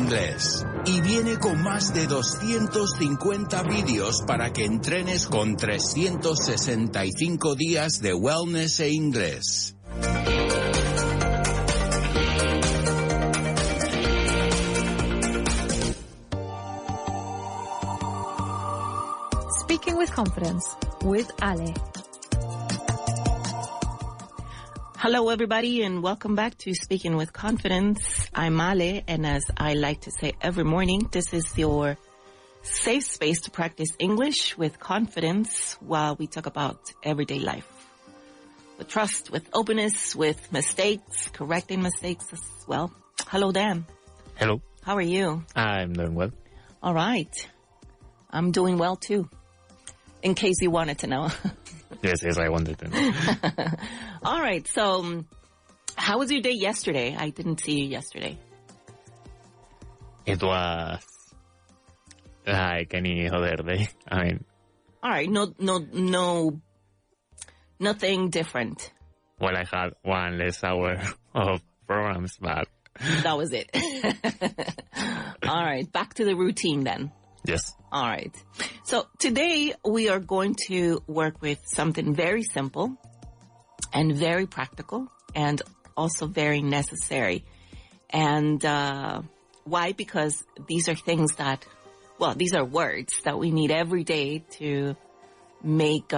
inglés. Y viene con más de 250 vídeos para que entrenes con 365 días de wellness e inglés. Speaking with Confidence with Ale. Hello, everybody, and welcome back to Speaking with Confidence. I'm Ale, and as I like to say every morning, this is your safe space to practice English with confidence while we talk about everyday life. With trust, with openness, with mistakes, correcting mistakes as well. Hello, Dan. Hello. How are you? I'm doing well. All right. I'm doing well, too. In case you wanted to know. Yes, I wanted to know. All right, so how was your day yesterday? I didn't see you yesterday. It was like any other day. I mean... All right, nothing different. Well, I had one less hour of programs, but... That was it. All right, back to the routine then. Yes. All right. So today we are going to work with something very simple and very practical and also very necessary. And why? Because these are things that, well, these are words that we need every day to make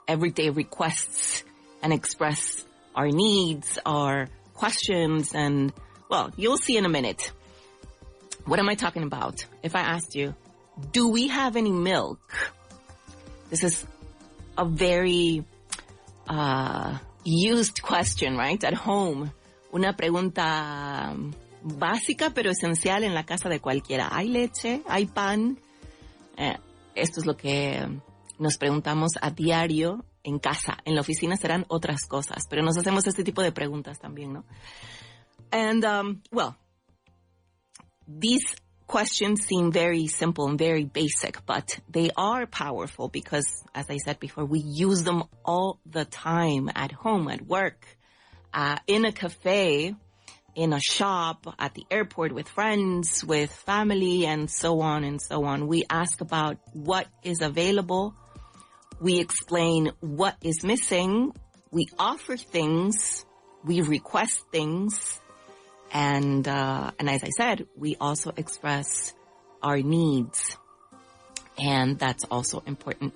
everyday requests and express our needs, our questions, and, well, you'll see in a minute. What am I talking about? If I asked you, do we have any milk? This is a very used question, right? At home. Una pregunta básica pero esencial en la casa de cualquiera. ¿Hay leche? ¿Hay pan? Esto es lo que nos preguntamos a diario en casa. En la oficina serán otras cosas, pero nos hacemos este tipo de preguntas también, ¿no? And, well, these questions seem very simple and very basic, but they are powerful because, as I said before, we use them all the time at home, at work, in a cafe, in a shop, at the airport with friends, with family, and so on and so on. We ask about what is available. We explain what is missing. We offer things. We request things. And as I said, we also express our needs. And that's also important.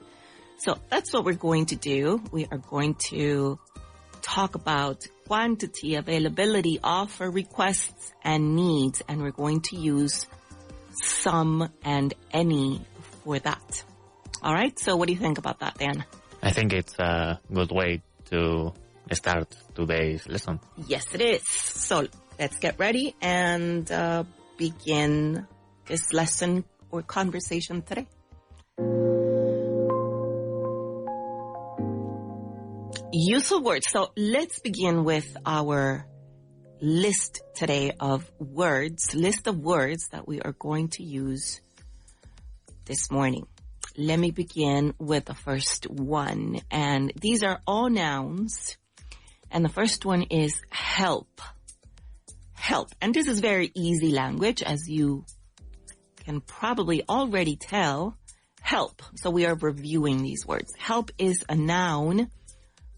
So that's what we're going to do. We are going to talk about quantity, availability, offer, requests, and needs. And we're going to use some and any for that. All right. So what do you think about that, Dan? I think it's a good way to start today's lesson. Yes, it is. So let's get ready and begin this lesson or conversation today. Useful words. So let's begin with our list today of words, list of words that we are going to use this morning. Let me begin with the first one. And these are all nouns. And the first one is help. Help. And this is very easy language, as you can probably already tell. Help. So we are reviewing these words. Help is a noun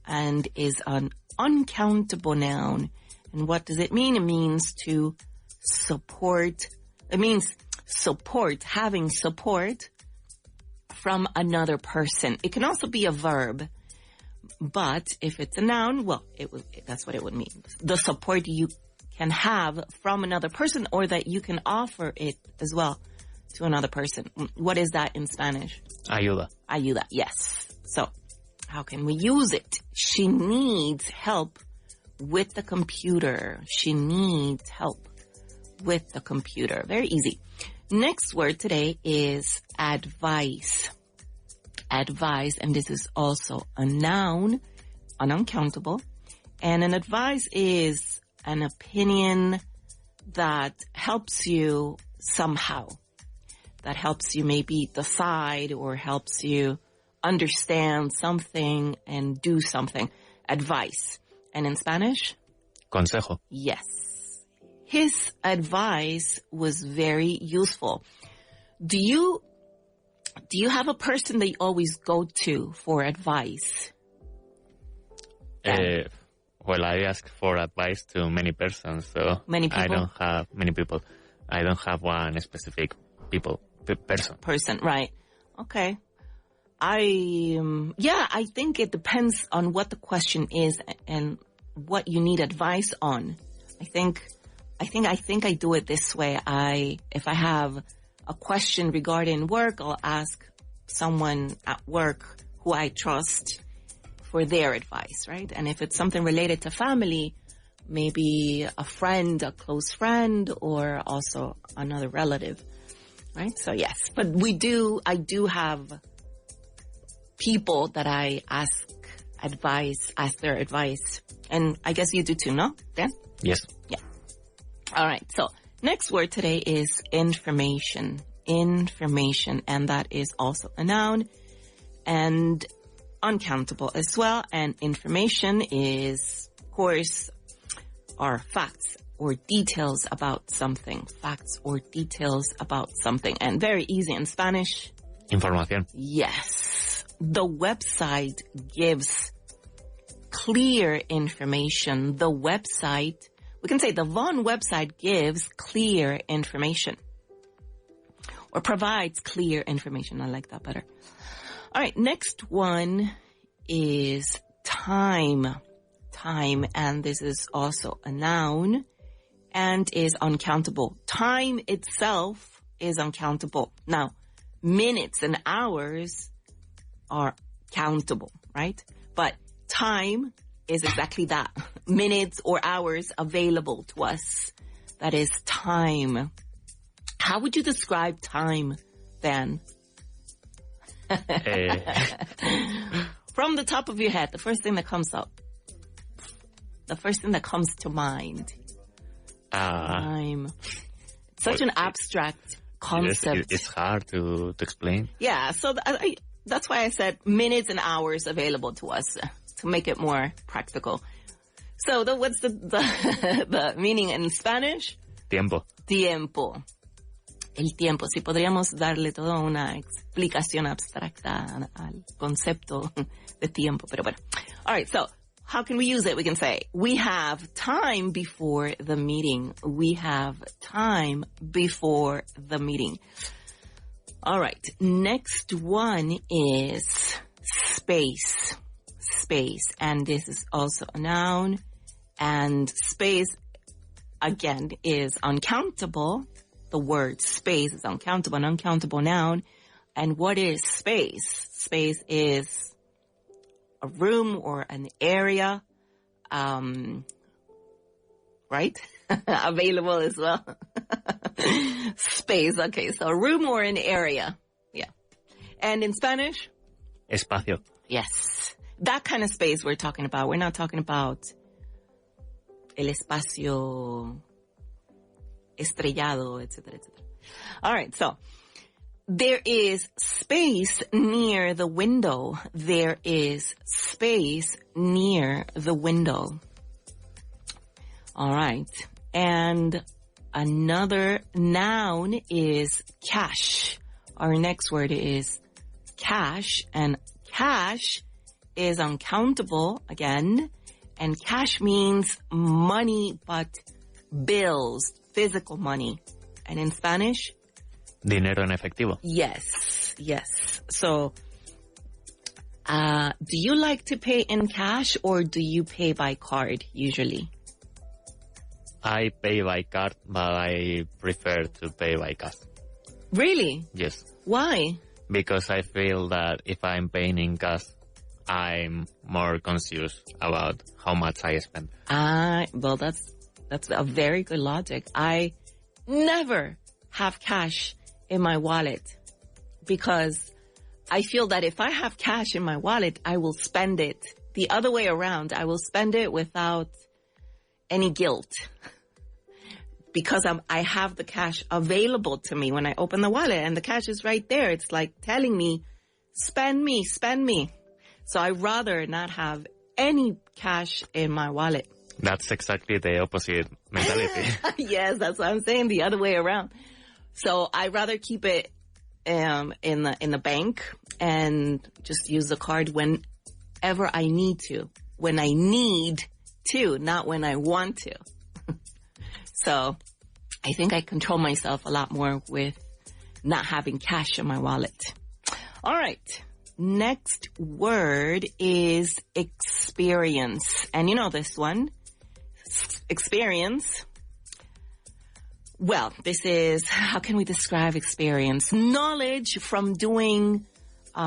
and is an uncountable noun. And what does it mean? It means to support. It means support, having support from another person. It can also be a verb. But if it's a noun, well, that's what it would mean. The support you can have from another person or that you can offer it as well to another person. What is that in Spanish? Ayuda. Ayuda, yes. So how can we use it? She needs help with the computer. She needs help with the computer. Very easy. Next word today is advice. Advice, and this is also a noun, an uncountable. And an advice is an opinion that helps you somehow, that helps you maybe decide or helps you understand something and do something. Advice. And in Spanish? Consejo. Yes. his advice was very useful. Do you have a person that you always go to for advice? Well, I ask for advice to many persons, so Many people? I don't have many people. I don't have one specific person. Right. Okay. I think it depends on what the question is and what you need advice on. I think I do it this way. If I have a question regarding work, I'll ask someone at work who I trust for their advice, right? And if it's something related to family, maybe a friend, a close friend, or also another relative, right? So yes, but I do have people that I ask their advice. And I guess you do too, no, Dan? Yes. Yeah. All right. So next word today is information. Information. And that is also a noun and uncountable as well. And information is, of course, are facts or details about something. Facts or details about something. And very easy in Spanish. Información. Yes. The website gives clear information. The website, we can say the Vaughan website gives clear information or provides clear information. I like that better. All right. Next one is time. Time. And this is also a noun and is uncountable. Time itself is uncountable. Now, minutes and hours are countable, right? But time is exactly that. Minutes or hours available to us. That is time. How would you describe time, Dan? From the top of your head, the first thing that comes up. The first thing that comes to mind. Time. Such an abstract concept. It's hard to explain. Yeah, so that's why I said minutes and hours available to us to make it more practical. So what's the meaning in Spanish? Tiempo. Tiempo. El tiempo. Si podríamos darle toda una explicación abstracta al concepto de tiempo, pero bueno. All right, so how can we use it? We can say, we have time before the meeting. We have time before the meeting. All right. Next one is space. Space. And this is also a noun. And space, again, is uncountable. The word space is uncountable, an uncountable noun. And what is space? Space is a room or an area, right? Available as well. Space. Okay, so a room or an area. Yeah. And in Spanish? Espacio. Yes. That kind of space we're talking about. We're not talking about el espacio estrellado, etc., etc. All right, so there is space near the window. There is space near the window. All right. And another noun is cash. Our next word is cash. And cash is uncountable again. And cash means money, but bills, physical money. And in Spanish? Dinero en efectivo. Yes, yes. So, do you like to pay in cash or do you pay by card usually? I pay by card, but I prefer to pay by cash. Really? Yes. Why? Because I feel that if I'm paying in cash, I'm more conscious about how much I spend. Well, that's a very good logic. I never have cash in my wallet because I feel that if I have cash in my wallet, I will spend it the other way around. I will spend it without any guilt because I have the cash available to me when I open the wallet and the cash is right there. It's like telling me, spend me, spend me. So I'd rather not have any cash in my wallet. That's exactly the opposite mentality. Yes, that's what I'm saying. The other way around. So I'd rather keep it in the bank and just use the card whenever I need to. When I need to, not when I want to. So I think I control myself a lot more with not having cash in my wallet. All right. Next word is experience. And you know this one. Experience. Well, this is, how can we describe experience? Knowledge from doing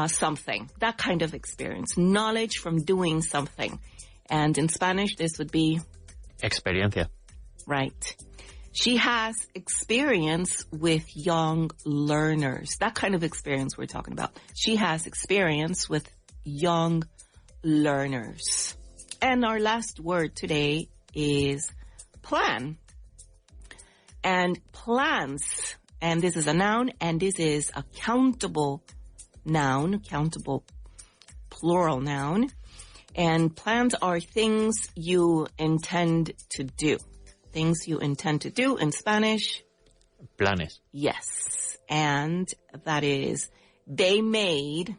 something. That kind of experience. Knowledge from doing something. And in Spanish, this would be? Experiencia. Right. She has experience with young learners. That kind of experience we're talking about. She has experience with young learners. And our last word today is plan. And plans, and this is a noun, and this is a countable noun, countable plural noun. And plans are things you intend to do. Things you intend to do in Spanish. Planes. Yes. And that is, they made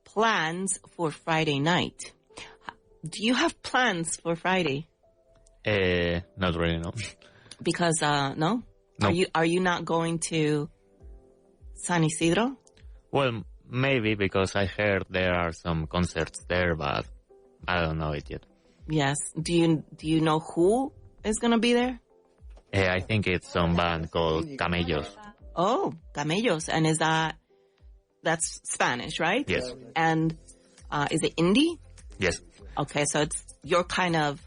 plans for Friday night. Do you have plans for Friday? Not really, no. Because, no? No. Are you not going to San Isidro? Well, maybe because I heard there are some concerts there, but I don't know it yet. Yes. Do you know who is going to be there? I think it's some band called Camellos. Oh, Camellos. And that's Spanish, right? Yes. And is it indie? Yes. Okay, so it's your kind of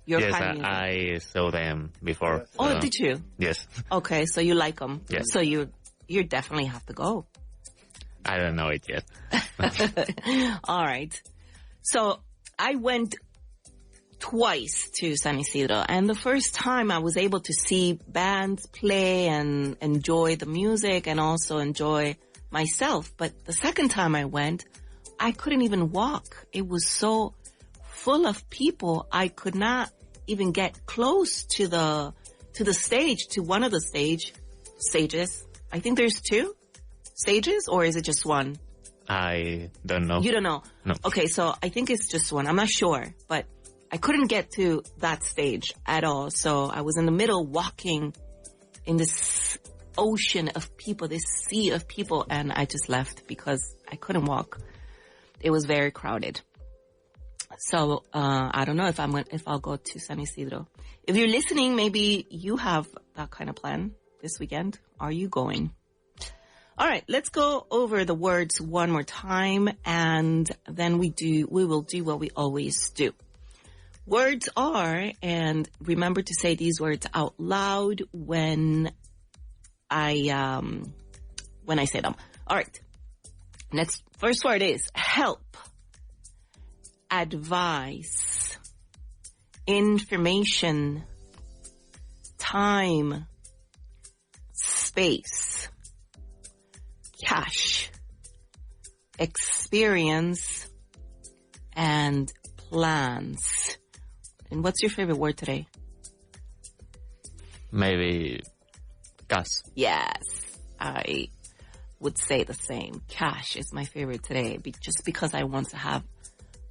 Yes, kind of music. I saw them before. Oh, so- did you? Yes. Okay, so you like them. Yes. So you definitely have to go. I don't know it yet. All right. So I went twice to San Isidro, and the first time I was able to see bands play and enjoy the music and also enjoy myself. But the second time I went, I couldn't even walk. It was so full of people. I could not even get close to the stage, to one of the stages. I think there's 2 stages, or is it just one? I don't know. You don't know? No. Okay, so I think it's just one. I'm not sure, but I couldn't get to that stage at all. So I was in the middle walking in this ocean of people, this sea of people, and I just left because I couldn't walk. It was very crowded. So I don't know if I'll go to San Isidro. If you're listening, maybe you have that kind of plan this weekend. Are you going? All right, let's go over the words one more time, and then we will do what we always do. Words are, and remember to say these words out loud when I say them. All right. First word is help, advice, information, time, space, cash, experience, and plans. And what's your favorite word today? Maybe cash. Yes, I would say the same. Cash is my favorite today, just because I want to have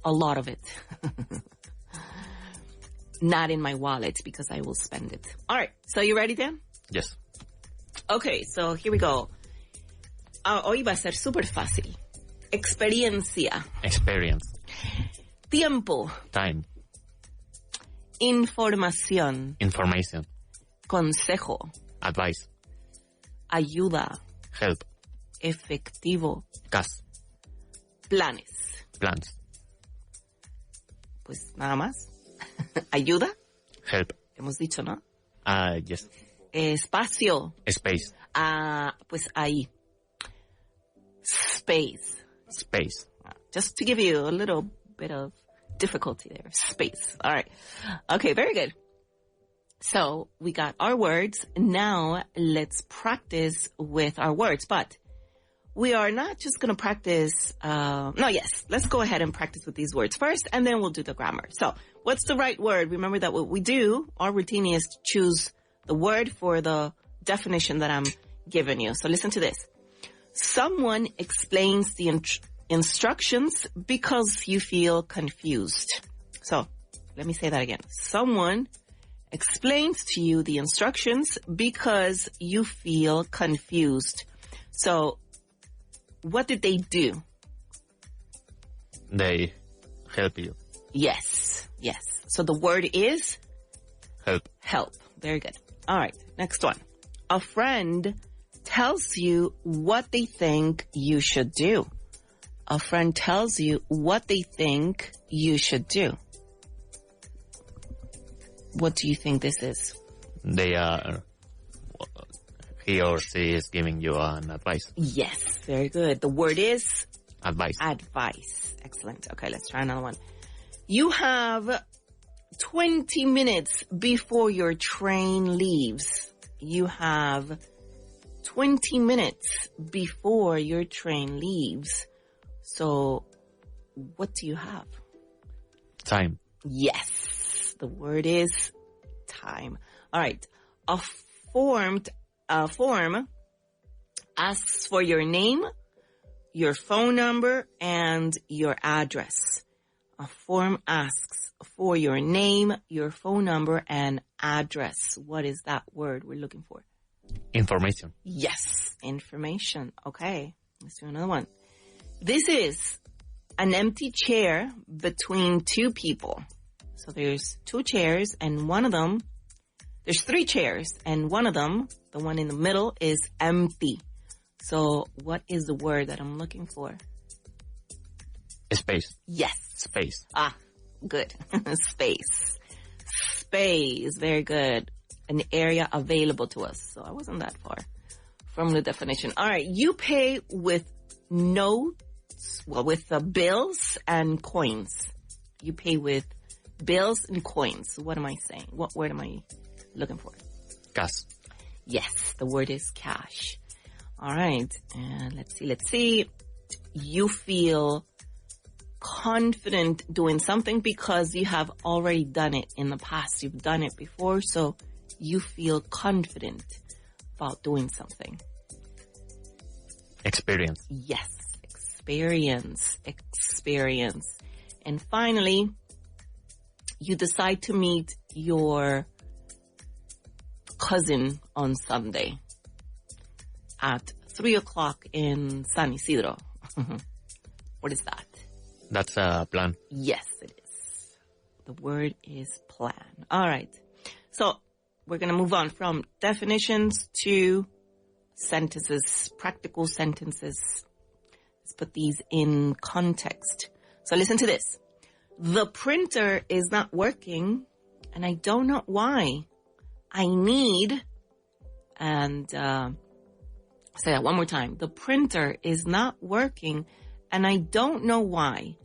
a lot of it. Not in my wallet, because I will spend it. All right, so you ready, Dan? Yes. Okay, so here we go. Hoy va a ser súper fácil. Experiencia. Experience. Tiempo. Time. Información. Information. Consejo. Advice. Ayuda. Help. Efectivo. Cash. Planes. Plans. Pues nada más. Ayuda. Help. Hemos dicho, ¿no? Yes. Espacio. Space. Pues ahí. Space. Space. Just to give you a little bit of difficulty there. Space. All right. Okay, very good. So we got our words. Now let's practice with our words. But we are not just going to practice. Let's go ahead and practice with these words first, and then we'll do the grammar. So what's the right word? Remember that what we do, our routine is to choose the word for the definition that I'm giving you. So listen to this. Someone explains the instructions because you feel confused. So let me say that again. Someone explains to you the instructions because you feel confused. So what did they do? They help you. Yes. So the word is? Help. Very good. All right, next one. A friend tells you what they think you should do. A friend tells you what they think you should do. What do you think this is? He or she is giving you an advice. Yes, very good. The word is? Advice. Excellent. Okay, let's try another one. You have 20 minutes before your train leaves. You have 20 minutes before your train leaves. So, what do you have? Time. Yes, the word is time. All right. A form asks for your name, your phone number, and your address. A form asks for your name, your phone number, and address. What is that word we're looking for? Information. Yes, information. Okay, let's do another one. This is an empty chair between two people. So there's two chairs, and there's three chairs, and one of them, the one in the middle, is empty. So what is the word that I'm looking for? Space. Yes. Space. Good. Space. Very good. An area available to us. So I wasn't that far from the definition. All right. You pay with bills and coins. You pay with bills and coins. What am I saying? What word am I looking for? Cash. Yes. The word is cash. All right. And let's see. You feel confident doing something because you have already done it in the past. You've done it before, so you feel confident about doing something. Experience. Yes, experience. And finally, you decide to meet your cousin on Sunday at 3:00 in San Isidro. What is that? That's a plan. Yes, it is. The word is plan. All right. So we're going to move on from definitions to sentences, practical sentences. Let's put these in context. So listen to this. The printer is not working, and I don't know why. I need, and say that one more time. The printer is not working, and I don't know why.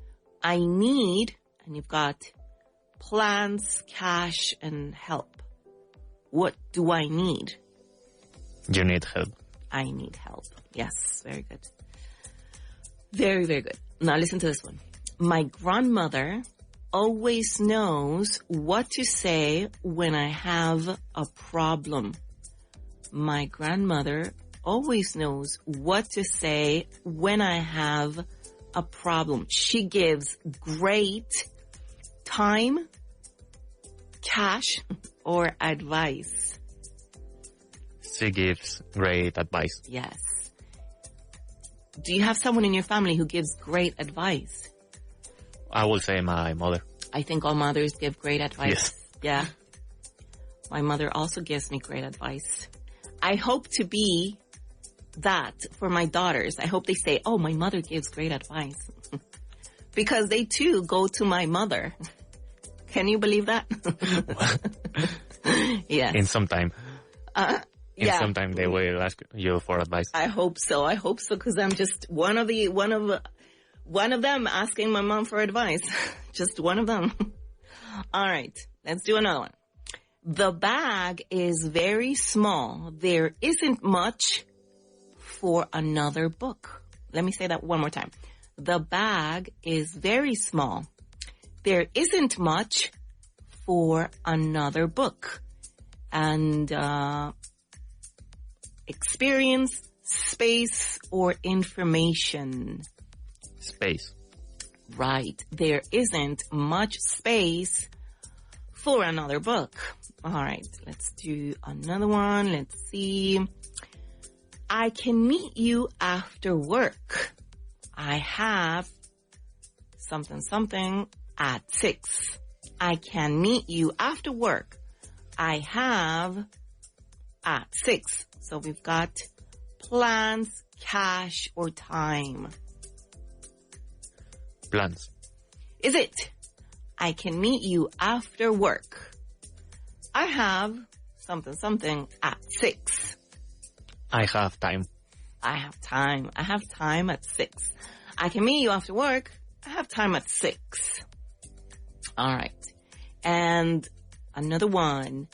I need, and you've got plans, cash, and help. What do I need? You need help. I need help. Yes, very good. Very, very good. Now listen to this one. My grandmother always knows what to say when I have a problem. My grandmother always knows what to say when I have a problem. She gives great time, cash, or advice. She gives great advice. Yes. Do you have someone in your family who gives great advice? I will say my mother. I think all mothers give great advice. Yes. Yeah. My mother also gives me great advice. I hope to be that for my daughters. I hope they say, oh, my mother gives great advice. Because they too go to my mother. Can you believe that? Yes. In some time. Yeah. Some time they will ask you for advice. I hope so. Because I'm just one of them asking my mom for advice. Just one of them. All right. Let's do another one. The bag is very small. There isn't much for another book. let me say that one more time. The bag is very small. There isn't much for another book. And experience, space, or information? Space. Right. There isn't much space for another book. All right. Let's do another one. Let's see. I can meet you after work. I have something at 6. I can meet you after work. I have at 6. So we've got plans, cash, or time. Plans. Is it? I can meet you after work. I have something at 6. I have time. I have time. I have time at 6. I can meet you after work. I have time at 6. All right. And another one.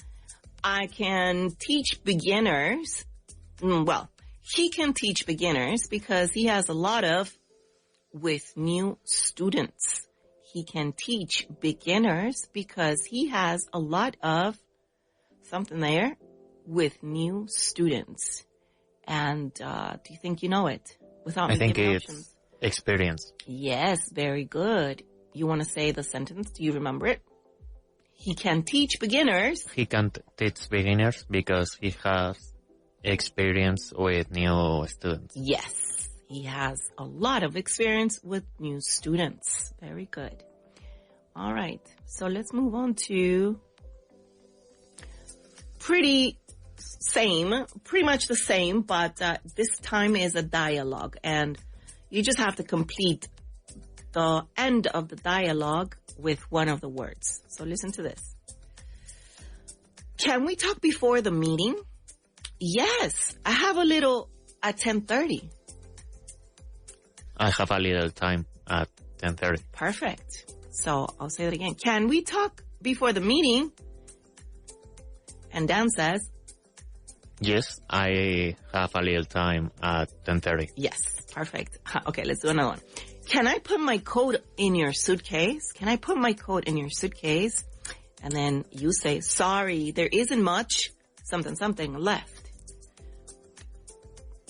I can teach beginners. Well, he can teach beginners because he has a lot of with new students. He can teach beginners because he has a lot of something there with new students. And do you think you know it? Without I think it's options? experience. Yes, very good. You want to say the sentence? Do you remember it? He can teach beginners. He can teach beginners because he has experience with new students. Yes, he has a lot of experience with new students. Very good. All right, so let's move on to pretty much the same, but this time is a dialogue, and you just have to complete the end of the dialogue with one of the words. So listen to this. Can we talk before the meeting? Yes, I have a little at 10:30. I have a little time at 10:30. Perfect. So I'll say that again. Can we talk before the meeting? And Dan says, Yes, I have a little time at 10:30. yes, perfect. Okay, let's do another one. Can I put my coat in your suitcase? Can I put my coat in your suitcase? And then you say, sorry, there isn't much something left.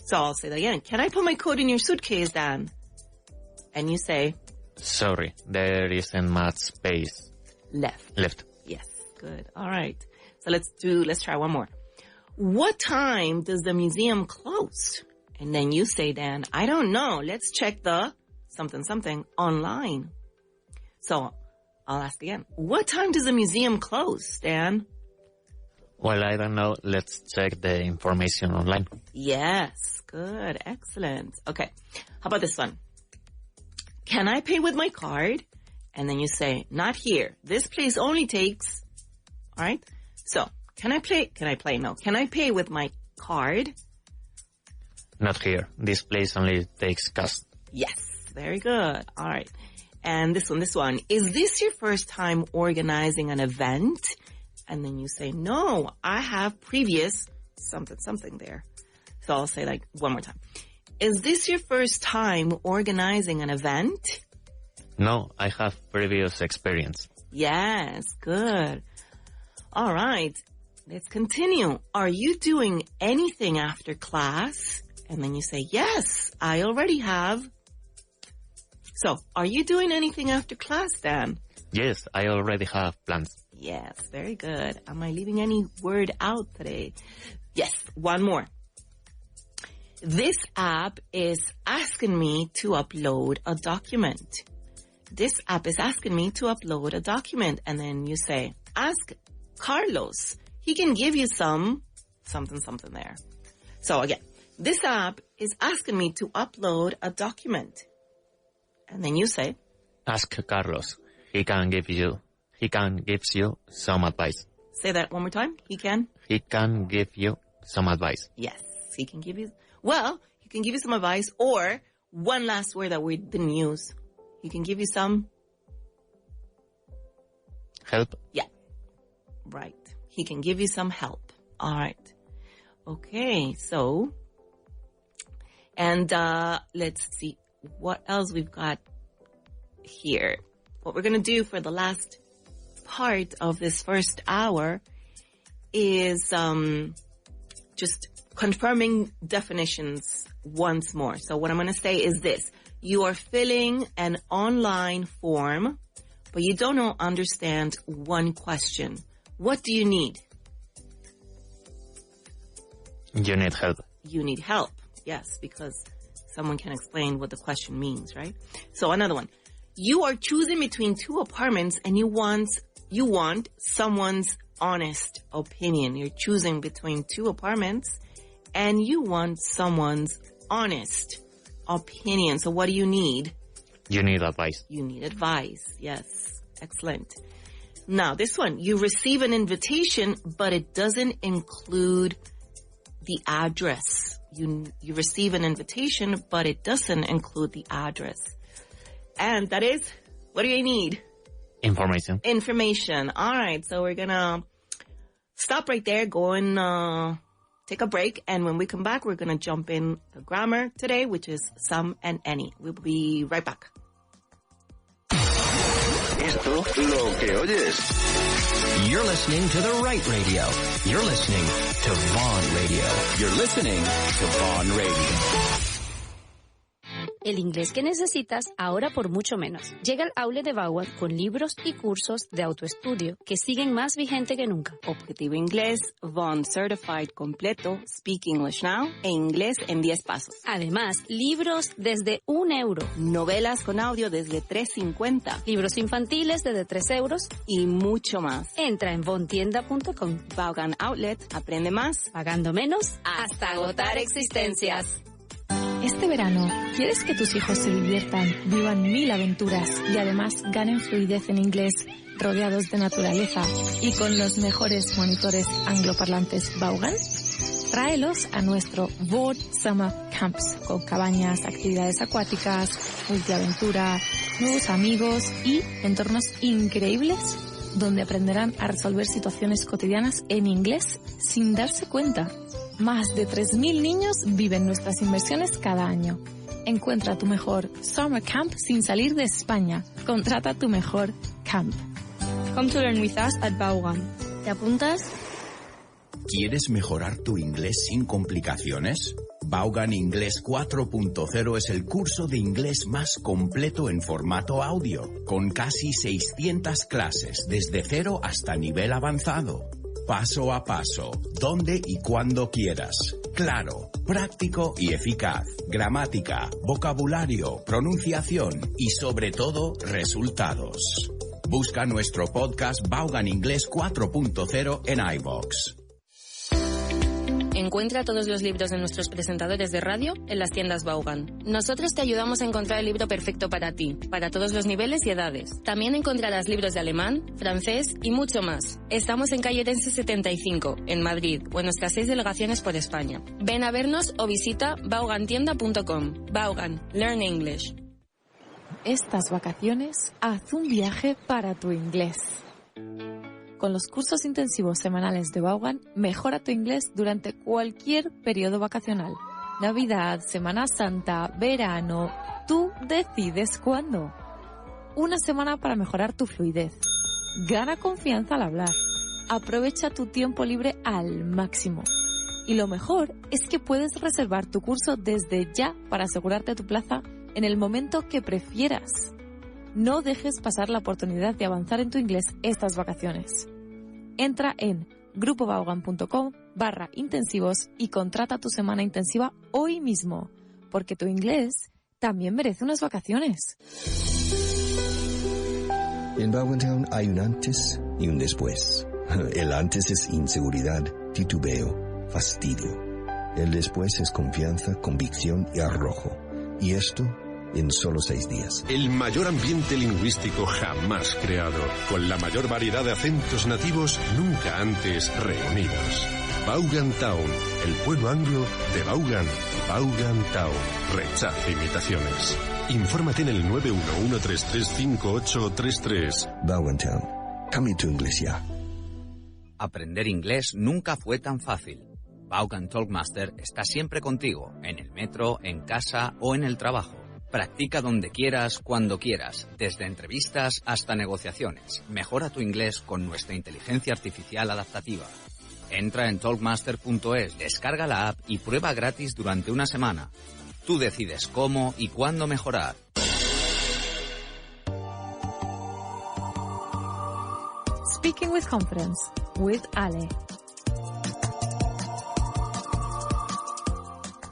So I'll say that again. Can I put my coat in your suitcase, Dan? And you say, Sorry, there isn't much space left. Yes, good. All right. So let's try one more. What time does the museum close? And then you say, Dan, I don't know. Let's check the something online. So I'll ask again. What time does the museum close, Dan? Well, I don't know. Let's check the information online. Yes, good. Excellent. Okay. How about this one? Can I pay with my card? And then you say, not here. This place only takes, all right? So, can I pay with my card? Not here. This place only takes cash. Yes, very good. All right. And this one. Is this your first time organizing an event? And then you say, no, I have previous something there. So I'll say like one more time. Is this your first time organizing an event? No, I have previous experience. Yes, good. All right, let's continue. Are you doing anything after class? And then you say, yes, I already have. So, are you doing anything after class, Dan? Yes, I already have plans. Yes, very good. Am I leaving any word out today? Yes, one more. This app is asking me to upload a document. This app is asking me to upload a document. And then you say, ask Carlos. He can give you something there. So again, this app is asking me to upload a document. And then you say, ask Carlos. He can give you some advice. Say that one more time. He can give you some advice. Yes, he can give you. Well, he can give you some advice, or one last word that we didn't use. He can give you some help. Yeah, right. He can give you some help. All right. Okay, so And let's see what else we've got here. What we're going to do for the last part of this first hour is just confirming definitions once more. So what I'm going to say is this. You are filling an online form, but you don't understand one question. What do you need? You need help. You need help. Yes, because someone can explain what the question means, right? So another one. You are choosing between two apartments and you want someone's honest opinion. You're choosing between two apartments and you want someone's honest opinion. So what do you need? You need advice. You need advice. Yes. Excellent. Now, this one. You receive an invitation, but it doesn't include the address. You receive an invitation, but it doesn't include the address. And that is, what do you need? Information. Information. All right. So we're going to stop right there, go and take a break. And when we come back, we're going to jump in the grammar today, which is some and any. We'll be right back. Esto lo que oyes. You're listening to the right radio. You're listening to Vaughan Radio. You're listening to Vaughan Radio. El inglés que necesitas ahora por mucho menos. Llega al outlet de Vaughan con libros y cursos de autoestudio que siguen más vigente que nunca. Objetivo Inglés, Vaughan Certified completo, Speak English Now e Inglés en 10 pasos. Además, libros desde €1. Novelas con audio desde $3.50. Libros infantiles desde €3. Y mucho más. Entra en vaughantienda.com. Vaughan Outlet, aprende más. Pagando menos hasta agotar existencias. Este verano, ¿quieres que tus hijos se diviertan, vivan 1000 aventuras y además ganen fluidez en inglés, rodeados de naturaleza y con los mejores monitores angloparlantes Vaughan? Tráelos a nuestro Vaughan Summer Camps, con cabañas, actividades acuáticas, multiaventura, nuevos amigos y entornos increíbles donde aprenderán a resolver situaciones cotidianas en inglés sin darse cuenta. Más de 3.000 niños viven nuestras inversiones cada año. Encuentra tu mejor Summer Camp sin salir de España. Contrata tu mejor camp. Come to learn with us at Vaughan. ¿Te apuntas? ¿Quieres mejorar tu inglés sin complicaciones? Vaughan Inglés 4.0 es el curso de inglés más completo en formato audio, con casi 600 clases desde cero hasta nivel avanzado. Paso a paso, donde y cuando quieras. Claro, práctico y eficaz. Gramática, vocabulario, pronunciación y sobre todo, resultados. Busca nuestro podcast Vaughan Inglés 4.0 en iVoox. Encuentra todos los libros de nuestros presentadores de radio en las tiendas Vaughan. Nosotros te ayudamos a encontrar el libro perfecto para ti, para todos los niveles y edades. También encontrarás libros de alemán, francés y mucho más. Estamos en calle Orense 75, en Madrid, o en nuestras 6 delegaciones por España. Ven a vernos o visita vaughantienda.com. Vaughan, learn English. Estas vacaciones, haz un viaje para tu inglés. Con los cursos intensivos semanales de Vaughan, mejora tu inglés durante cualquier periodo vacacional. Navidad, Semana Santa, verano, tú decides cuándo. Una semana para mejorar tu fluidez. Gana confianza al hablar. Aprovecha tu tiempo libre al máximo. Y lo mejor es que puedes reservar tu curso desde ya para asegurarte tu plaza en el momento que prefieras. No dejes pasar la oportunidad de avanzar en tu inglés estas vacaciones. Entra en grupovaughan.com/intensivos y contrata tu semana intensiva hoy mismo, porque tu inglés también merece unas vacaciones. En Vaughan Town hay un antes y un después. El antes es inseguridad, titubeo, fastidio. El después es confianza, convicción y arrojo. Y esto en solo 6 días. El mayor ambiente lingüístico jamás creado, con la mayor variedad de acentos nativos nunca antes reunidos. Vaughan Town, el pueblo anglo de Vaughan. Vaughan Town. Rechaza imitaciones. Infórmate en el 911335833. Vaughan Town. Cambia tu inglés ya. Aprender inglés nunca fue tan fácil. Vaughan Talkmaster está siempre contigo, en el metro, en casa o en el trabajo. Practica donde quieras, cuando quieras, desde entrevistas hasta negociaciones. Mejora tu inglés con nuestra inteligencia artificial adaptativa. Entra en talkmaster.es, descarga la app y prueba gratis durante una semana. Tú decides cómo y cuándo mejorar. Speaking with Confidence, with Ale.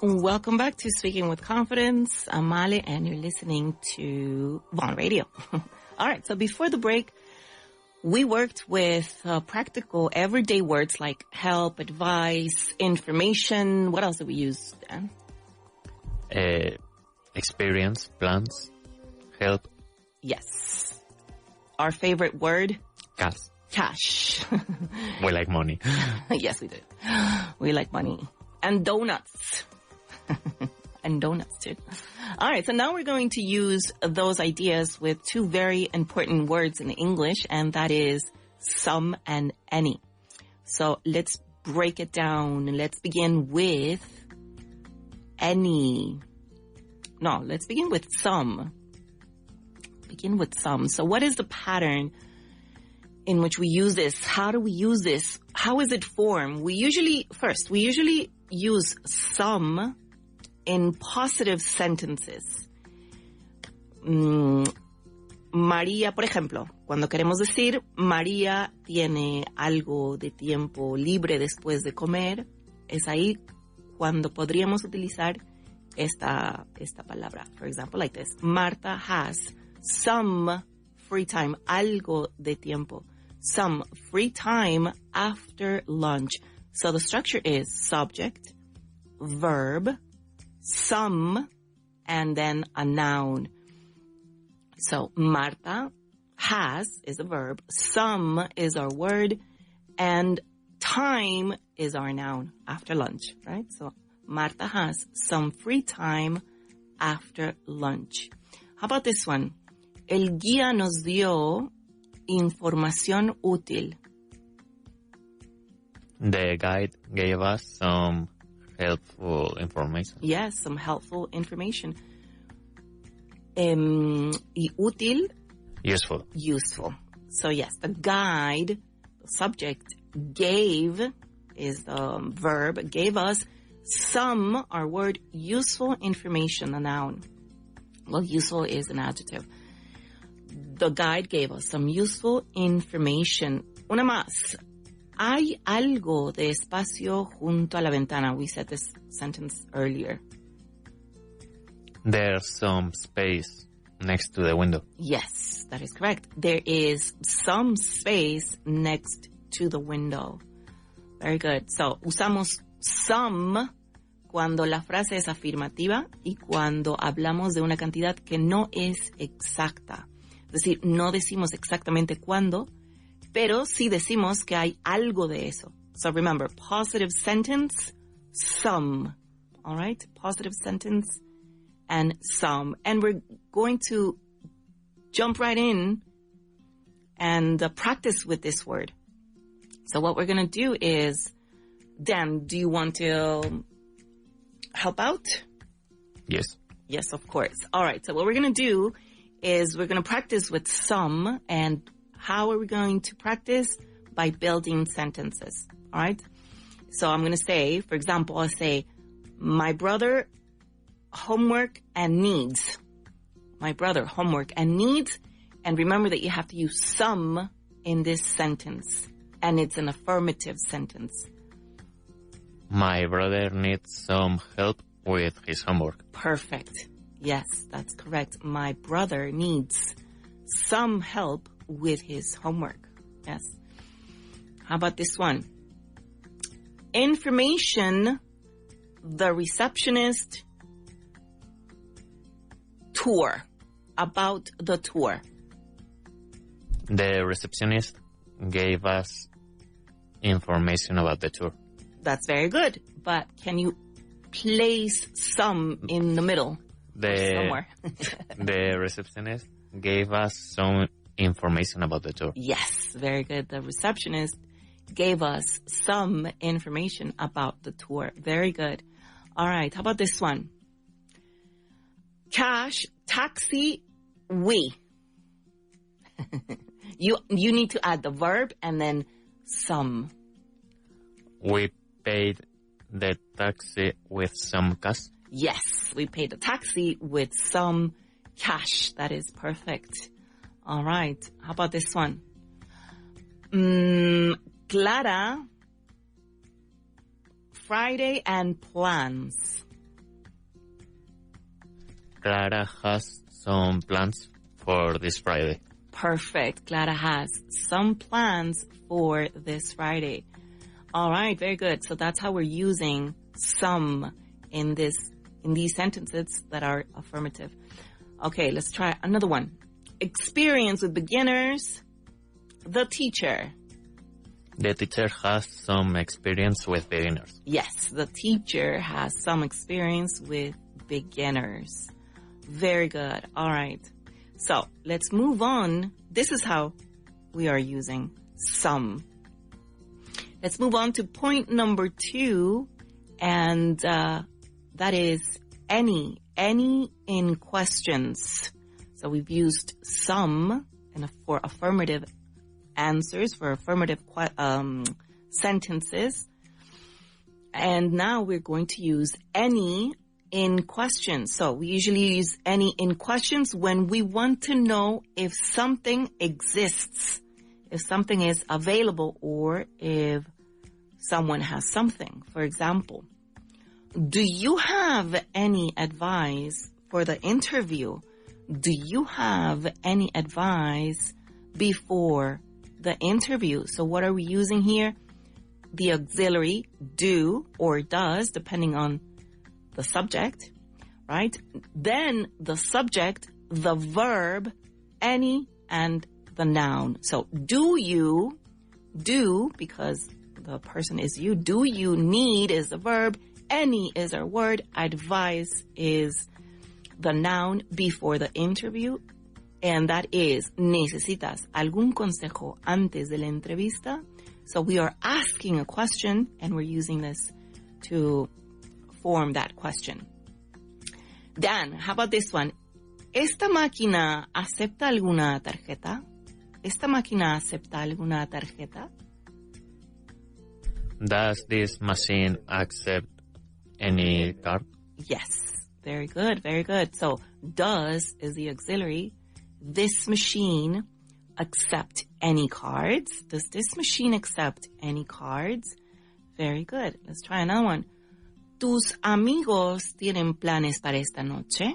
Welcome back to Speaking with Confidence. I'm Ale, and you're listening to Vaughan Radio. All right, so before the break, we worked with practical everyday words like help, advice, information. What else did we use, Dan? Experience, plans, help. Yes. Our favorite word? Cash. Cash. We like money. Yes, we do. We like money. And donuts. And donuts, too. All right, so now we're going to use those ideas with two very important words in English, and that is some and any. So let's break it down. Let's begin with any. No, let's begin with some. Begin with some. So what is the pattern in which we use this? How do we use this? How is it formed? We usually use some in positive sentences. María, por ejemplo, cuando queremos decir María tiene algo de tiempo libre después de comer, es ahí cuando podríamos utilizar esta palabra. For example, like this. Marta has some free time, algo de tiempo. Some free time after lunch. So the structure is subject, verb, some, and then a noun. So Marta has is a verb, some is our word, and time is our noun after lunch, right? So Marta has some free time after lunch. How about this one? El guía nos dio información útil. The guide gave us some helpful information. Yes, some helpful information. Y útil? Useful. Useful. So yes, the guide, the subject, gave is the verb, gave us some, our word, useful information, a noun. Well, useful is an adjective. The guide gave us some useful information. Una más. Hay algo de espacio junto a la ventana. We said this sentence earlier. There's some space next to the window. Yes, that is correct. There is some space next to the window. Very good. So, usamos some cuando la frase es afirmativa y cuando hablamos de una cantidad que no es exacta. Es decir, no decimos exactamente cuándo, pero sí decimos que hay algo de eso. So remember, positive sentence, some. All right? Positive sentence and some. And we're going to jump right in and practice with this word. So what we're going to do is, Dan, do you want to help out? Yes. Yes, of course. All right. So what we're going to do is we're going to practice with some. And how are we going to practice? By building sentences. All right. So I'm going to say, for example, I'll say, my brother, homework and needs. My brother, homework and needs. And remember that you have to use some in this sentence. And it's an affirmative sentence. My brother needs some help with his homework. Perfect. Yes, that's correct. My brother needs some help with his homework. Yes. How about this one? Information, the receptionist tour. About the tour. The receptionist gave us information about the tour. That's very good. But can you place some in the middle? Somewhere. The receptionist gave us some information about the tour. Yes, very good. The receptionist gave us some information about the tour. Very good. All right, how about this one? Cash, taxi, we. You need to add the verb and then some. We paid the taxi with some cash. Yes, we paid the taxi with some cash. That is perfect. All right. How about this one? Clara, Friday and plans. Clara has some plans for this Friday. Perfect. Clara has some plans for this Friday. All right, very good. So that's how we're using some in these sentences that are affirmative. Okay, let's try another one. Experience with beginners. The teacher. The teacher has some experience with beginners. Yes, the teacher has some experience with beginners. Very good. All right. So let's move on. This is how we are using some. Let's move on to point number 2, and that is any in questions. So we've used some for affirmative answers, for affirmative sentences. And now we're going to use any in questions. So we usually use any in questions when we want to know if something exists, if something is available, or if someone has something. For example, do you have any advice for the interview? Do you have any advice before the interview? So what are we using here? The auxiliary do or does, depending on the subject, right? Then the subject, the verb, any, and the noun. So do you, because the person is you, do you need is the verb, any is our word, advice is the noun before the interview, and that is, ¿necesitas algún consejo antes de la entrevista? So we are asking a question, and we're using this to form that question. Dan, how about this one? ¿Esta máquina acepta alguna tarjeta? ¿Esta máquina acepta alguna tarjeta? Does this machine accept any card? Yes. Very good, very good. So, does is the auxiliary. This machine accept any cards? Does this machine accept any cards? Very good. Let's try another one. ¿Tus amigos tienen planes para esta noche?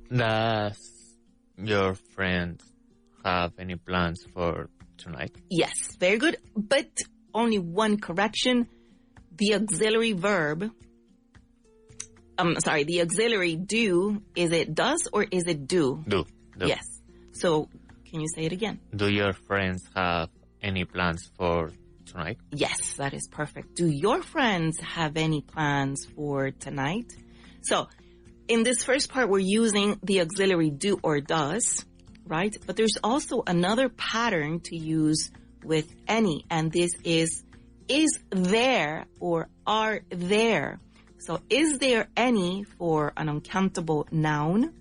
Does your friends have any plans for tonight? Yes, very good. But only one correction. The auxiliary verb, the auxiliary do, is it does or is it do? Do. Yes. So, can you say it again? Do your friends have any plans for tonight? Yes, that is perfect. Do your friends have any plans for tonight? So, in this first part, we're using the auxiliary do or does, right? But there's also another pattern to use with any, and this is there or are there. So, is there any for an uncountable noun,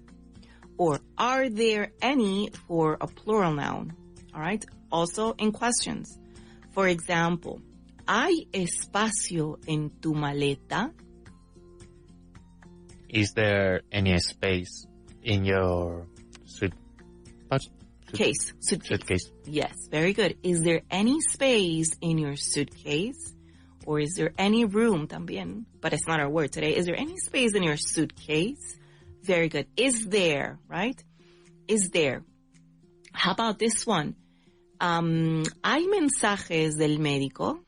or are there any for a plural noun? All right. Also in questions. For example, ¿hay espacio en tu maleta? Is there any space in your suitcase? Yes, very good. Is there any space in your suitcase? Or is there any room también? But it's not our word today. Is there any space in your suitcase? Very good. Is there, right? Is there. How about this one? ¿Hay mensajes del médico?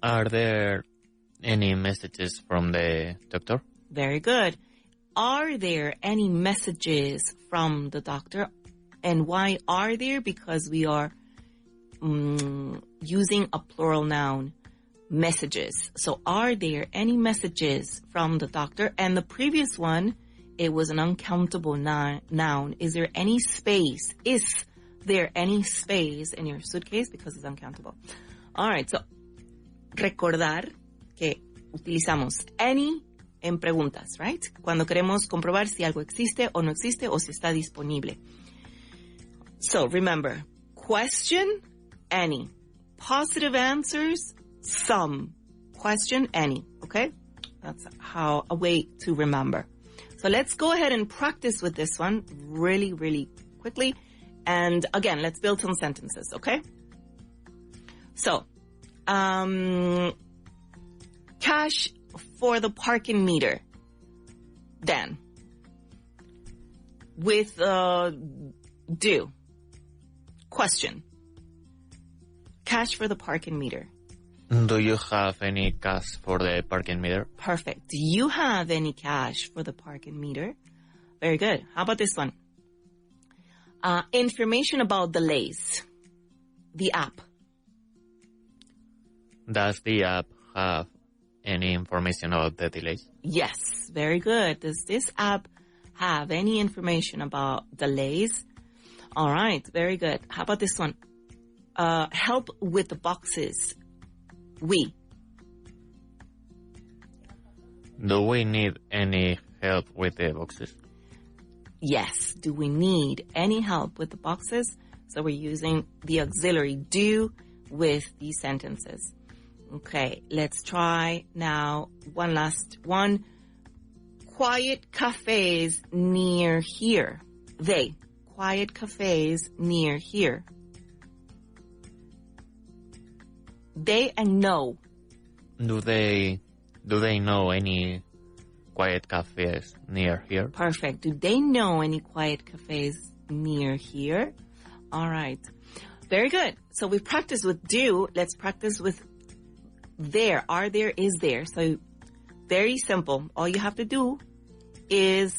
Are there any messages from the doctor? Very good. Are there any messages from the doctor? And why are there? Because we are using a plural noun, messages. So are there any messages from the doctor? And the previous one, it was an uncountable noun. Is there any space? Is there any space in your suitcase? Because it's uncountable. All right, so recordar que utilizamos any en preguntas, right? Cuando queremos comprobar si algo existe o no existe o si está disponible. So remember, question, any. Positive answers, some. Question, any, okay? That's a way to remember. So let's go ahead and practice with this one really, really quickly. And again, let's build some sentences, okay? So, cash for the parking meter. Dan. With do. Question. Cash for the parking meter. Do you have any cash for the parking meter? Perfect. Do you have any cash for the parking meter? Very good. How about this one? Information about delays. The app. Does the app have any information about the delays? Yes. Very good. Does this app have any information about delays? All right. Very good. How about this one? Help with the boxes. We. Do we need any help with the boxes? Yes. Do we need any help with the boxes? So we're using the auxiliary do with these sentences. Okay, let's try now one last one. Quiet cafes near here. They. Quiet cafes near here. They and know. Do they know any quiet cafes near here? Perfect. Do they know any quiet cafes near here? All right. Very good. So we practiced with do. Let's practice with there. Are there, is there. So very simple. All you have to do is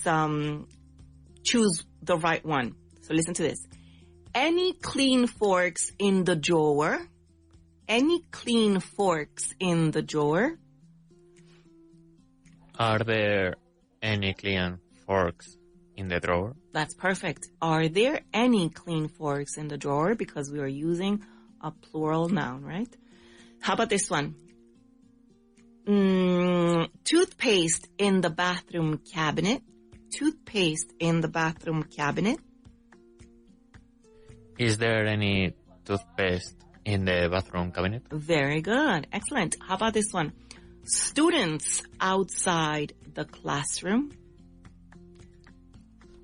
choose the right one. So listen to this. Any clean forks in the drawer? Any clean forks in the drawer? Are there any clean forks in the drawer? That's perfect. Are there any clean forks in the drawer? Because we are using a plural noun, right? How about this one? Toothpaste in the bathroom cabinet. Toothpaste in the bathroom cabinet. Is there any toothpaste in the bathroom cabinet? Very good. Excellent. How about this one? Students outside the classroom.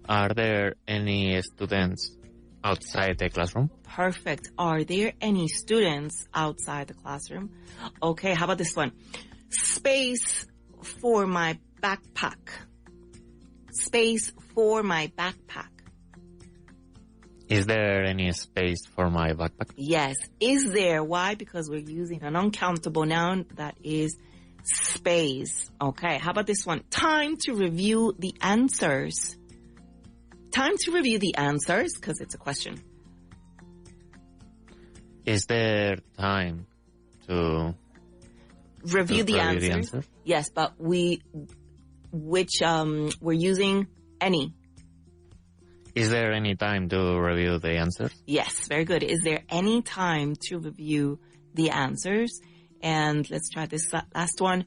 Are there any students outside the classroom? Perfect. Are there any students outside the classroom? Okay, how about this one? Space for my backpack. Space for my backpack. Is there any space for my backpack? Yes. Is there? Why? Because we're using an uncountable noun that is space. Okay, how about this one? Time to review the answers. Time to review the answers, because it's a question. Is there time to review the answers? Yes, but we're using any. Is there any time to review the answers? Yes, very good. Is there any time to review the answers? And let's try this last one.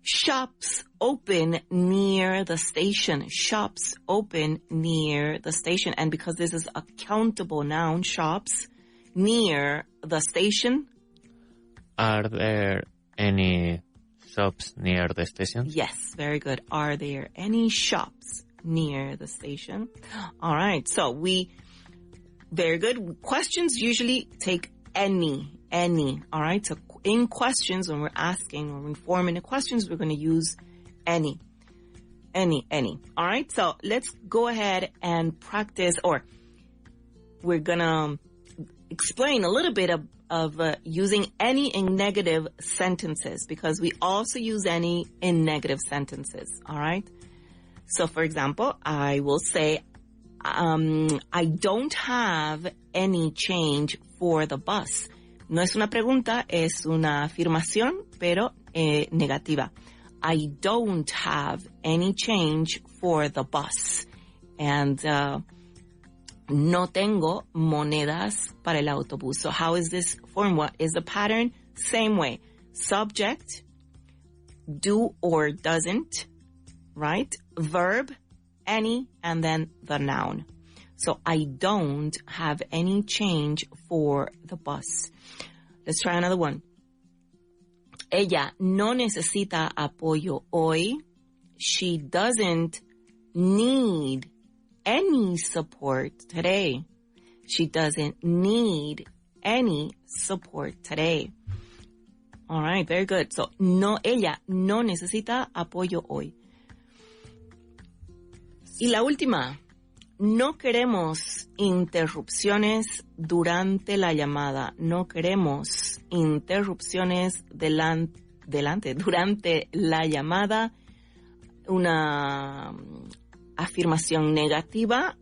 Shops open near the station. Shops open near the station. And because this is a countable noun, shops near the station. Are there any shops near the station? Yes, very good. Are there any shops near the station? All right. So very good. Questions usually take any. All right. So in questions, when we're asking or informing the questions, we're going to use any. All right. So let's go ahead and practice, or we're going to explain a little bit of using any in negative sentences, because we also use any in negative sentences. All right. So for example, I will say, I don't have any change for the bus. No es una pregunta, es una afirmación, pero negativa. I don't have any change for the bus. And No tengo monedas para el autobús. So how is this form? What is the pattern? Same way. Subject, do or doesn't, right? Verb, any, and then the noun. So I don't have any change for the bus. Let's try another one. Ella no necesita apoyo hoy. She doesn't need any support today. She doesn't need any support today. All right, very good. So, no, ella no necesita apoyo hoy. Y la última, no queremos interrupciones durante la llamada. No queremos interrupciones durante la llamada. Una afirmación negativa,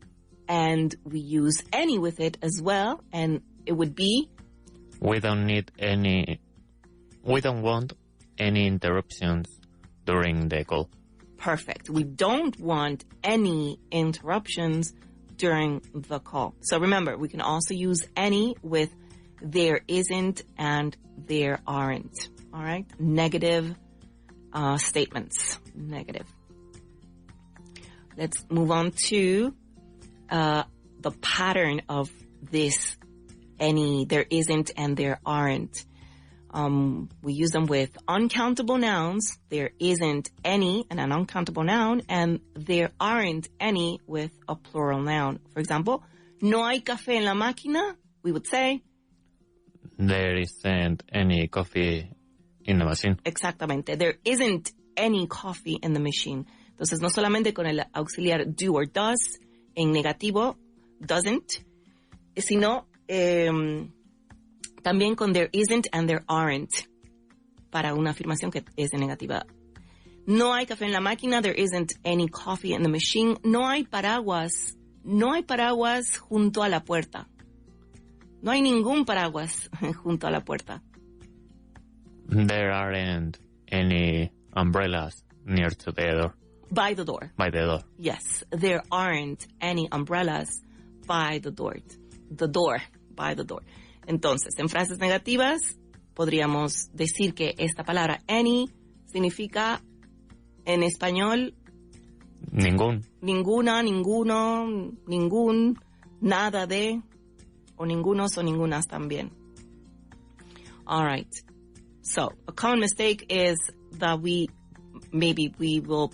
and we use any with it as well, and it would be we don't want any interruptions during the call. Perfect. We don't want any interruptions during the call. So remember, we can also use any with there isn't and there aren't. All right? Negative statements. Negative. Let's move on to the pattern of this any, there isn't, and there aren't. We use them with uncountable nouns. There isn't any, and an uncountable noun, and there aren't any with a plural noun. For example, no hay café en la máquina. We would say there isn't any coffee in the machine. Exactamente. There isn't any coffee in the machine. Entonces, no solamente con el auxiliar do or does en negativo, doesn't, sino también con there isn't and there aren't para una afirmación que es en negativa. No hay café en la máquina. There isn't any coffee in the machine. No hay paraguas. No hay paraguas junto a la puerta. No hay ningún paraguas junto a la puerta. There aren't any umbrellas near to the door. By the door. By the door. Yes, there aren't any umbrellas by the door. The door, by the door. Entonces, en frases negativas, podríamos decir que esta palabra any significa en español ningún. Ninguna, ninguno, ningún, nada de, o ningunos o ningunas también. All right. So, a common mistake is that we will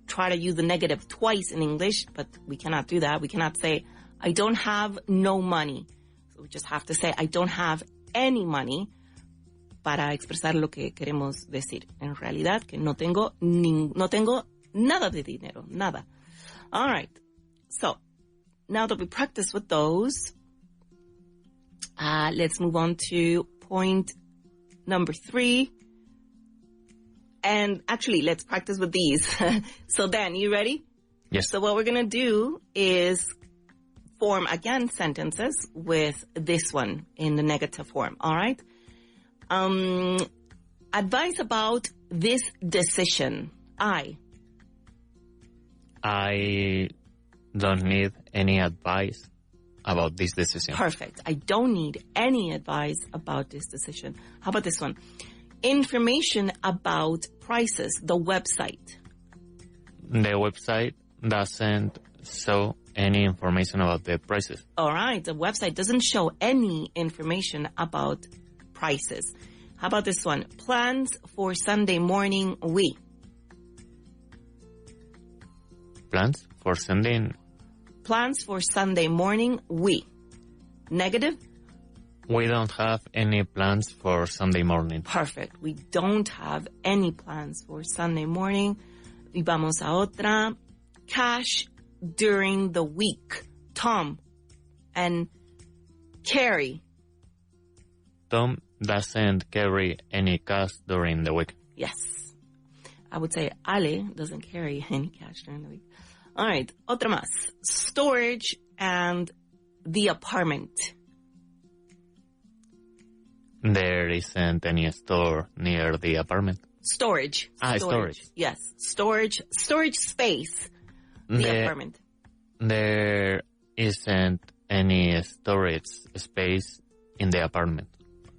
try to use the negative twice in English, but we cannot do that. We cannot say, I don't have no money. So we just have to say, I don't have any money para expresar lo que queremos decir. En realidad, que no tengo nada de dinero, nada. All right. So, now that we practice with those, let's move on to point number 3. And actually, let's practice with these. So Dan, you ready? Yes. So what we're going to do is form, again, sentences with this one in the negative form. All right? Advice about this decision. I don't need any advice about this decision. Perfect. I don't need any advice about this decision. How about this one? Information about prices, the website. The website doesn't show any information about the prices. All right. The website doesn't show any information about prices. How about this one? Plans for Sunday morning, we. Plans for Sunday? Plans for Sunday morning, we. Negative? We don't have any plans for Sunday morning. Perfect. We don't have any plans for Sunday morning. Y vamos a otra. Cash during the week. Tom and Carrie. Tom doesn't carry any cash during the week. Yes. I would say Ale doesn't carry any cash during the week. All right. Otra más. Storage and the apartment. There isn't any store near the apartment. Storage. Storage. Yes. Storage space. The apartment. There isn't any storage space in the apartment.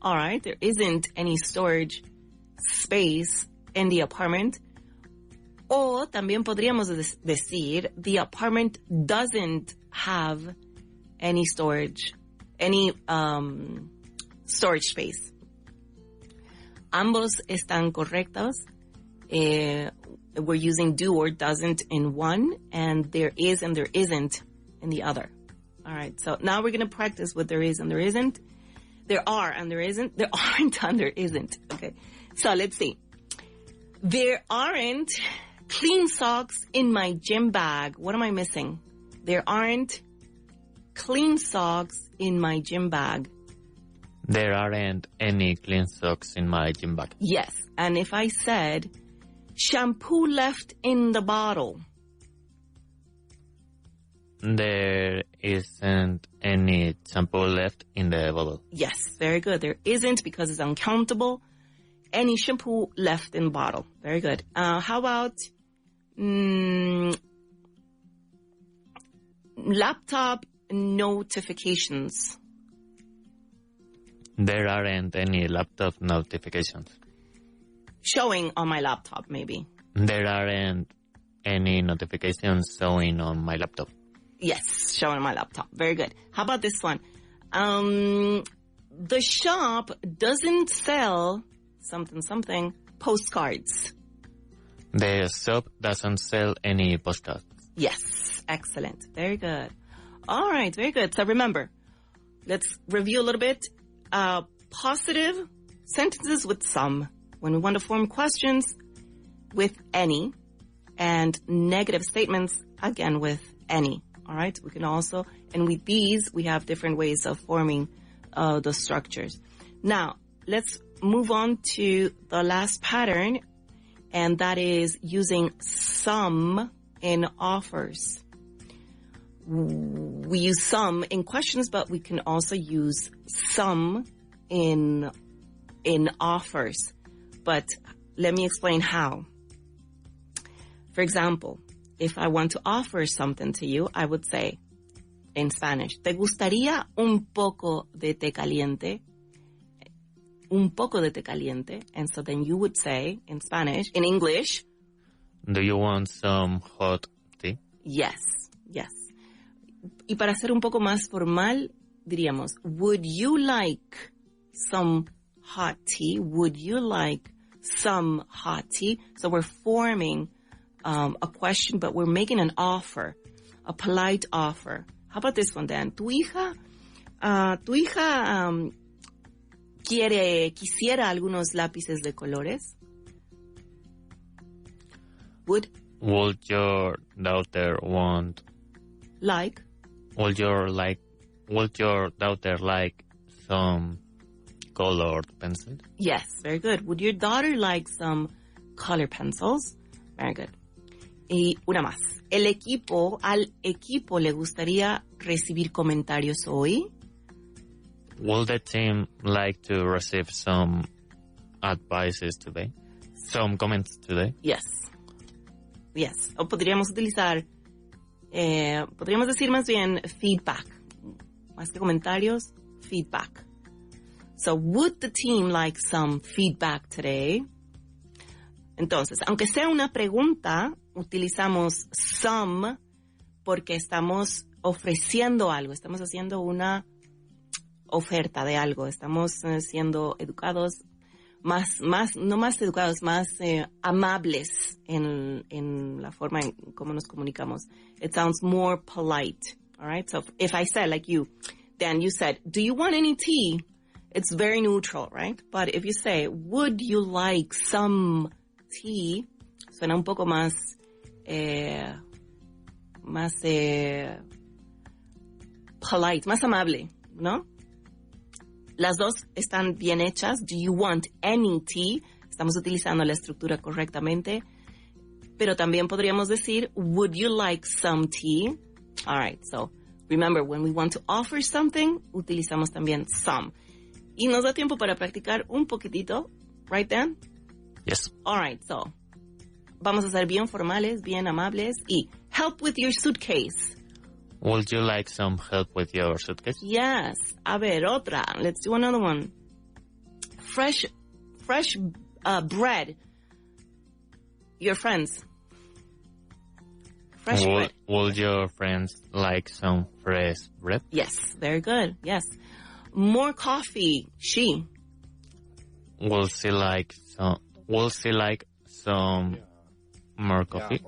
All right, there isn't any storage space in the apartment. O también podríamos decir, the apartment doesn't have any storage space. Ambos están correctos. We're using do or doesn't in one, and there is and there isn't in the other. All right, so now we're going to practice with there is and there isn't. There are and there isn't. There aren't and there isn't. Okay, so let's see. There aren't clean socks in my gym bag. What am I missing? There aren't clean socks in my gym bag. There aren't any clean socks in my gym bag. Yes, and if I said shampoo left in the bottle. There isn't any shampoo left in the bottle. Yes, very good. There isn't because it's uncountable. Any shampoo left in the bottle. Very good. How about laptop notifications? There aren't any laptop notifications. Showing on my laptop, maybe. There aren't any notifications showing on my laptop. Yes, showing on my laptop. Very good. How about this one? The shop doesn't sell something postcards. The shop doesn't sell any postcards. Yes, excellent. Very good. All right, very good. So remember, let's review a little bit. Positive sentences with some. When we want to form questions, with any. And negative statements, again, with any. All right? We can also, and with these, we have different ways of forming the structures. Now, let's move on to the last pattern, and that is using some in offers. We use some in questions, but we can also use some in offers. But let me explain how. For example, if I want to offer something to you, I would say in Spanish, ¿te gustaría un poco de té caliente? Un poco de té caliente. And so then you would say in Spanish, in English, do you want some hot tea? Yes, yes. Y para ser un poco más formal, diríamos, would you like some hot tea? Would you like some hot tea? So we're forming a question, but we're making an offer, a polite offer. How about this one, Dan? Tu hija quisiera algunos lápices de colores? Would your daughter want? Like? Would your daughter like some colored pencils? Yes, very good. Would your daughter like some color pencils? Very good. Y una más. Al equipo le gustaría recibir comentarios hoy? Would the team like to receive some advices today? Some comments today? Yes. Yes. O podríamos utilizar, podríamos decir más bien feedback. Más que comentarios, feedback. So, would the team like some feedback today? Entonces, aunque sea una pregunta, utilizamos some porque estamos ofreciendo algo, estamos haciendo una oferta de algo, estamos siendo educados, no más educados, más amables en la forma en cómo nos comunicamos. It sounds more polite, all right? So if I said, like you, Dan, you said, do you want any tea? It's very neutral, right? But if you say, would you like some tea? Suena un poco más polite, más amable, ¿no? Las dos están bien hechas. Do you want any tea? Estamos utilizando la estructura correctamente. Pero también podríamos decir, would you like some tea? All right, so remember, when we want to offer something, utilizamos también some. Y nos da tiempo para practicar un poquitito, right, Dan? Yes. All right, so vamos a ser bien formales, bien amables. Y help with your suitcase. Would you like some help with your suitcase? Yes. A ver, otra. Let's do another one. Fresh bread. Your friends. Fresh bread. Would your friends like some fresh bread? Yes, very good. Yes. More coffee. She. Will she like some more coffee?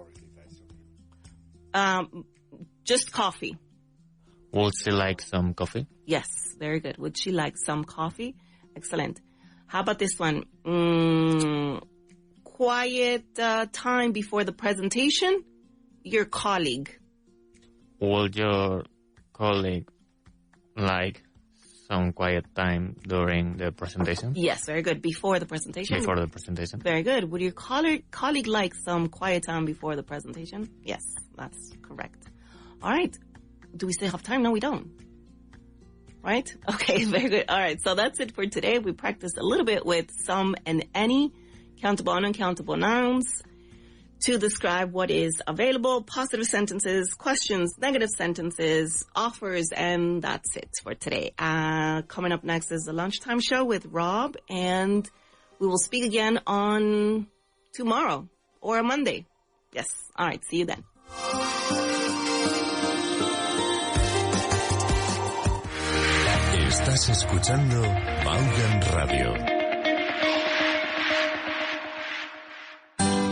Just coffee. Would she like some coffee? Yes, very good. Would she like some coffee? Excellent. How about this one? Quiet time before the presentation. Your colleague. Would your colleague like some quiet time during the presentation? Yes, very good. Before the presentation? Before the presentation. Very good. Would your colleague like some quiet time before the presentation? Yes, that's correct. All right. Do we still have time? No, we don't. Right? Okay, very good. All right, so that's it for today. We practiced a little bit with some and any, countable and uncountable nouns to describe what is available, positive sentences, questions, negative sentences, offers, and that's it for today. Coming up next is the Lunchtime Show with Rob, and we will speak again on tomorrow or Monday. Yes. All right, see you then. Estás escuchando Vaughan Radio.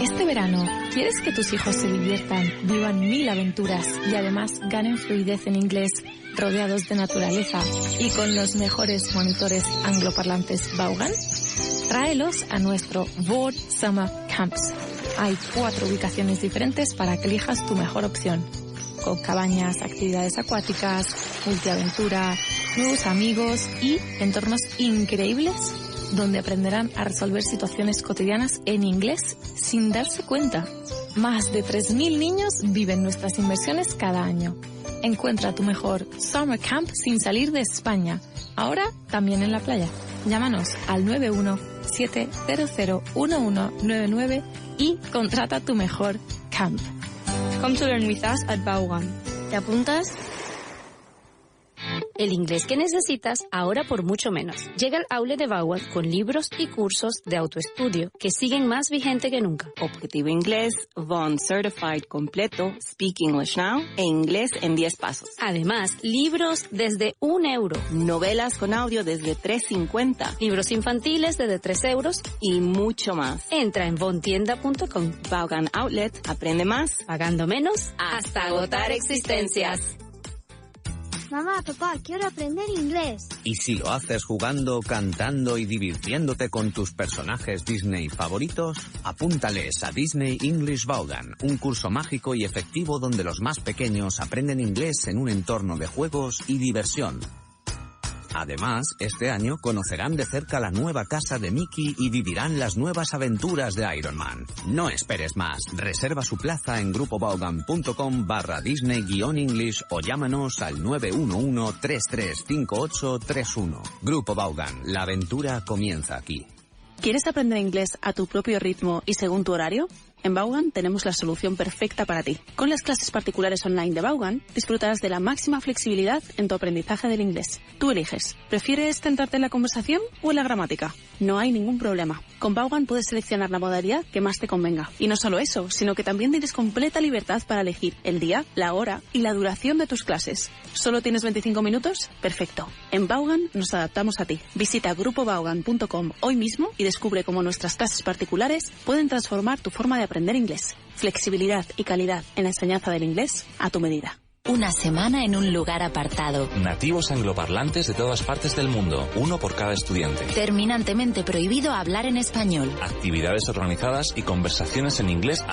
Este verano, ¿quieres que tus hijos se diviertan, vivan 1000 aventuras y además ganen fluidez en inglés, rodeados de naturaleza y con los mejores monitores angloparlantes Vaughan? Tráelos a nuestro Vaughan Summer Camps. Hay 4 ubicaciones diferentes para que elijas tu mejor opción, con cabañas, actividades acuáticas, multiaventura, nuevos amigos y entornos increíbles donde aprenderán a resolver situaciones cotidianas en inglés sin darse cuenta. Más de 3000 niños viven nuestras inmersiones cada año. Encuentra tu mejor Summer Camp sin salir de España, ahora también en la playa. Llámanos al 917001199 y contrata tu mejor camp. Come to learn with us at Vaughan. ¿Te apuntas? El inglés que necesitas ahora por mucho menos. Llega al outlet de Vaughan con libros y cursos de autoestudio que siguen más vigente que nunca. Objetivo Inglés, Vaughan Certified completo, Speak English Now e Inglés en 10 pasos. Además, libros desde €1. Novelas con audio desde $3.50. Libros infantiles desde €3. Y mucho más. Entra en vaughantienda.com. Vaughan Outlet, aprende más, pagando menos, hasta agotar existencias. Mamá, papá, quiero aprender inglés. Y si lo haces jugando, cantando y divirtiéndote con tus personajes Disney favoritos, apúntales a Disney English Vaughan, un curso mágico y efectivo donde los más pequeños aprenden inglés en un entorno de juegos y diversión. Además, este año conocerán de cerca la nueva casa de Mickey y vivirán las nuevas aventuras de Iron Man. No esperes más. Reserva su plaza en grupovaughan.com/Disney-English o llámanos al 911-335831. Grupo Vaughan, la aventura comienza aquí. ¿Quieres aprender inglés a tu propio ritmo y según tu horario? En Vaughan tenemos la solución perfecta para ti. Con las clases particulares online de Vaughan, disfrutarás de la máxima flexibilidad en tu aprendizaje del inglés. Tú eliges. ¿Prefieres centrarte en la conversación o en la gramática? No hay ningún problema. Con Vaughan puedes seleccionar la modalidad que más te convenga. Y no solo eso, sino que también tienes completa libertad para elegir el día, la hora y la duración de tus clases. ¿Solo tienes 25 minutos? Perfecto. En Vaughan nos adaptamos a ti. Visita grupovaughan.com hoy mismo y descubre cómo nuestras clases particulares pueden transformar tu forma de aprender inglés. Flexibilidad y calidad en la enseñanza del inglés a tu medida. Una semana en un lugar apartado. Nativos angloparlantes de todas partes del mundo, uno por cada estudiante. Terminantemente prohibido hablar en español. Actividades organizadas y conversaciones en inglés